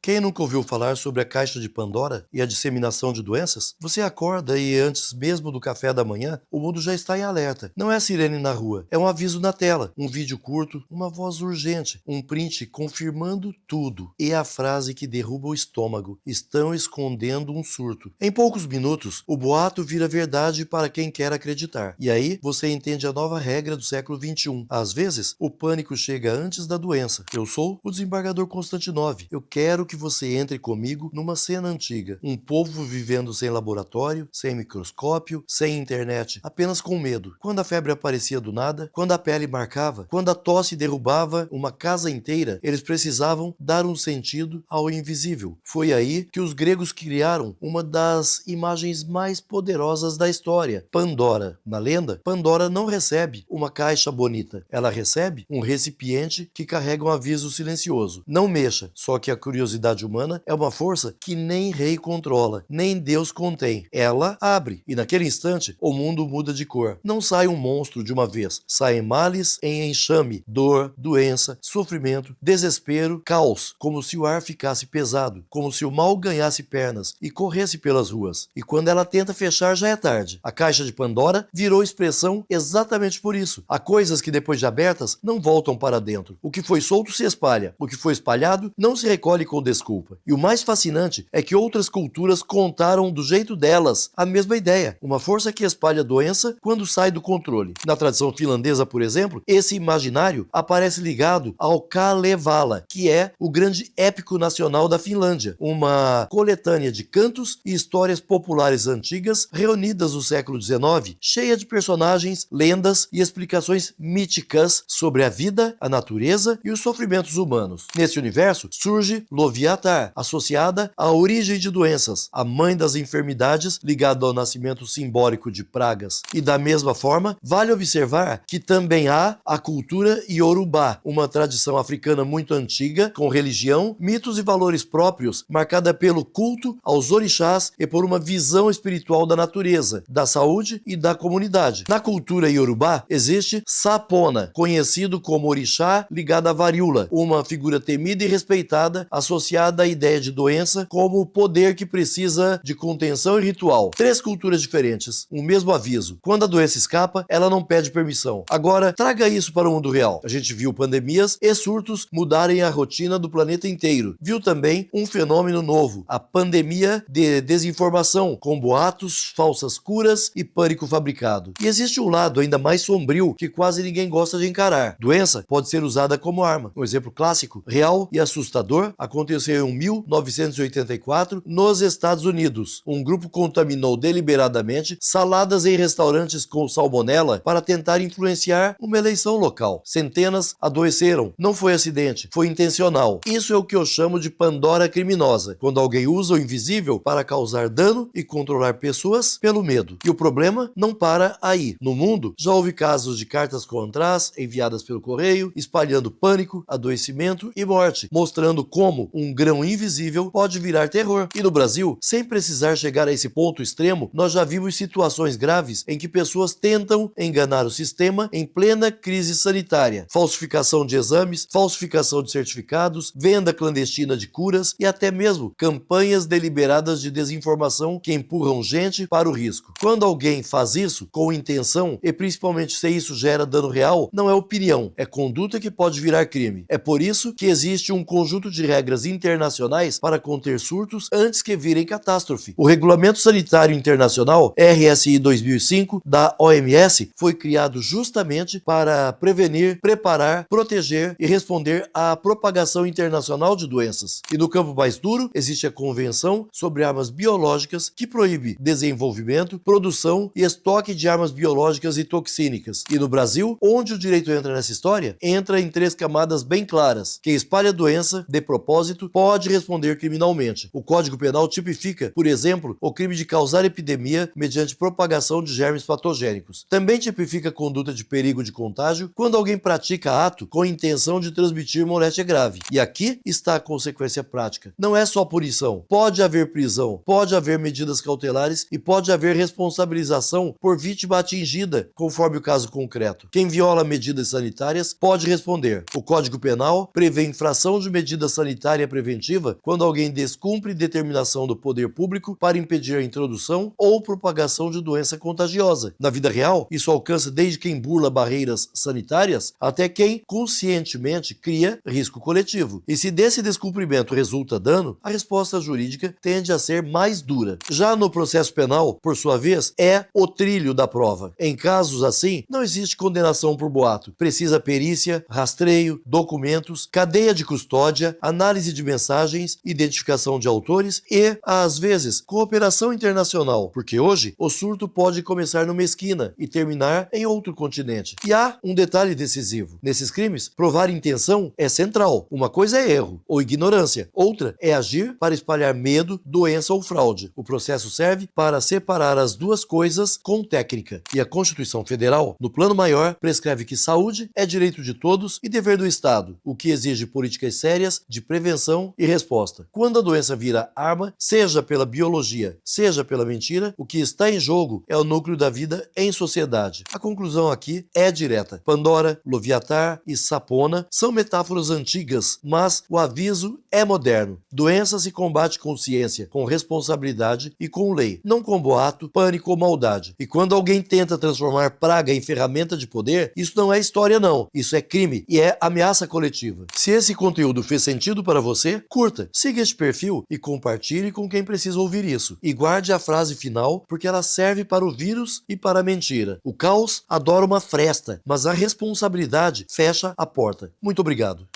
Quem nunca ouviu falar sobre a caixa de Pandora e a disseminação de doenças? Você acorda e antes mesmo do café da manhã, o mundo já está em alerta. Não é sirene na rua, é um aviso na tela, um vídeo curto, uma voz urgente, um print confirmando tudo. E a frase que derruba o estômago: estão escondendo um surto. Em poucos minutos, o boato vira verdade para quem quer acreditar. E aí, você entende a nova regra do século XXI. Às vezes, o pânico chega antes da doença. Eu sou o desembargador Constantinov. Eu quero que você entre comigo numa cena antiga. Um povo vivendo sem laboratório, sem microscópio, sem internet, apenas com medo. Quando a febre aparecia do nada, quando a pele marcava, quando a tosse derrubava uma casa inteira, eles precisavam dar um sentido ao invisível. Foi aí que os gregos criaram uma das imagens mais poderosas da história, Pandora. Na lenda, Pandora não recebe uma caixa bonita, ela recebe um recipiente que carrega um aviso silencioso. Não mexa, só que a curiosidade humana é uma força que nem rei controla, nem Deus contém. Ela abre, e naquele instante o mundo muda de cor. Não sai um monstro de uma vez, saem males em enxame, dor, doença, sofrimento, desespero, caos, como se o ar ficasse pesado, como se o mal ganhasse pernas e corresse pelas ruas. E quando ela tenta fechar, já é tarde. A caixa de Pandora virou expressão exatamente por isso. Há coisas que depois de abertas não voltam para dentro. O que foi solto se espalha, o que foi espalhado não se recolhe com desculpa. E o mais fascinante é que outras culturas contaram do jeito delas a mesma ideia, uma força que espalha a doença quando sai do controle. Na tradição finlandesa, por exemplo, esse imaginário aparece ligado ao Kalevala, que é o grande épico nacional da Finlândia, uma coletânea de cantos e histórias populares antigas reunidas no século XIX, cheia de personagens, lendas e explicações míticas sobre a vida, a natureza e os sofrimentos humanos. Nesse universo surge Loviatar, associada à origem de doenças, a mãe das enfermidades ligada ao nascimento simbólico de pragas. E da mesma forma, vale observar que também há a cultura Yorubá, uma tradição africana muito antiga, com religião, mitos e valores próprios, marcada pelo culto aos orixás e por uma visão espiritual da natureza, da saúde e da comunidade. Na cultura Yorubá existe Sapona, conhecido como orixá ligado à varíola, uma figura temida e respeitada, associada à ideia de doença como o poder que precisa de contenção e ritual. Três culturas diferentes, um mesmo aviso. Quando a doença escapa, ela não pede permissão. Agora, traga isso para o mundo real. A gente viu pandemias e surtos mudarem a rotina do planeta inteiro. Viu também um fenômeno novo, a pandemia de desinformação, com boatos, falsas curas e pânico fabricado. E existe um lado ainda mais sombrio que quase ninguém gosta de encarar. Doença pode ser usada como arma. Um exemplo clássico, real e assustador, aconteceu em 1984 nos Estados Unidos. Um grupo contaminou deliberadamente saladas em restaurantes com salmonela para tentar influenciar uma eleição local. Centenas adoeceram. Não foi acidente, foi intencional. Isso é o que eu chamo de Pandora criminosa, quando alguém usa o invisível para causar dano e controlar pessoas pelo medo. E o problema não para aí. No mundo, já houve casos de cartas contras enviadas pelo correio, espalhando pânico, adoecimento e morte, mostrando como um grão invisível pode virar terror. E no Brasil, sem precisar chegar a esse ponto extremo, nós já vimos situações graves em que pessoas tentam enganar o sistema em plena crise sanitária. Falsificação de exames, falsificação de certificados, venda clandestina de curas e até mesmo campanhas deliberadas de desinformação que empurram gente para o risco. Quando alguém faz isso com intenção, e principalmente se isso gera dano real, não é opinião, é conduta que pode virar crime. É por isso que existe um conjunto de regras internacionais para conter surtos antes que virem catástrofe. O Regulamento Sanitário Internacional, RSI 2005, da OMS, foi criado justamente para prevenir, preparar, proteger e responder à propagação internacional de doenças. E no campo mais duro, existe a Convenção sobre Armas Biológicas, que proíbe desenvolvimento, produção e estoque de armas biológicas e toxínicas. E no Brasil, onde o direito entra nessa história, entra em três camadas bem claras. Quem espalha a doença de propósito pode responder criminalmente. O Código Penal tipifica, por exemplo, o crime de causar epidemia mediante propagação de germes patogênicos. Também tipifica a conduta de perigo de contágio quando alguém pratica ato com intenção de transmitir moléstia grave. E aqui está a consequência prática. Não é só punição. Pode haver prisão, pode haver medidas cautelares e pode haver responsabilização por vítima atingida, conforme o caso concreto. Quem viola medidas sanitárias pode responder. O Código Penal prevê infração de medida sanitária preventiva quando alguém descumpre determinação do poder público para impedir a introdução ou propagação de doença contagiosa. Na vida real, isso alcança desde quem burla barreiras sanitárias até quem conscientemente cria risco coletivo. E se desse descumprimento resulta dano, a resposta jurídica tende a ser mais dura. Já no processo penal, por sua vez, é o trilho da prova. Em casos assim, não existe condenação por boato. Precisa perícia, rastreio, documentos, cadeia de custódia, análise de mensagens, identificação de autores e, às vezes, cooperação internacional, porque hoje o surto pode começar numa esquina e terminar em outro continente. E há um detalhe decisivo. Nesses crimes, provar intenção é central. Uma coisa é erro ou ignorância, outra é agir para espalhar medo, doença ou fraude. O processo serve para separar as duas coisas com técnica. E a Constituição Federal, no plano maior, prescreve que saúde é direito de todos e dever do Estado, o que exige políticas sérias de prevenção e resposta. Quando a doença vira arma, seja pela biologia, seja pela mentira, o que está em jogo é o núcleo da vida em sociedade. A conclusão aqui é direta. Pandora, Loviatar e Sapona são metáforas antigas, mas o aviso é moderno. Doença se combate com ciência, com responsabilidade e com lei, não com boato, pânico ou maldade. E quando alguém tenta transformar praga em ferramenta de poder, isso não é história não, isso é crime e é ameaça coletiva. Se esse conteúdo fez sentido para você, curta, siga este perfil e compartilhe com quem precisa ouvir isso. E guarde a frase final, porque ela serve para o vírus e para a mentira. O caos adora uma fresta, mas a responsabilidade fecha a porta. Muito obrigado.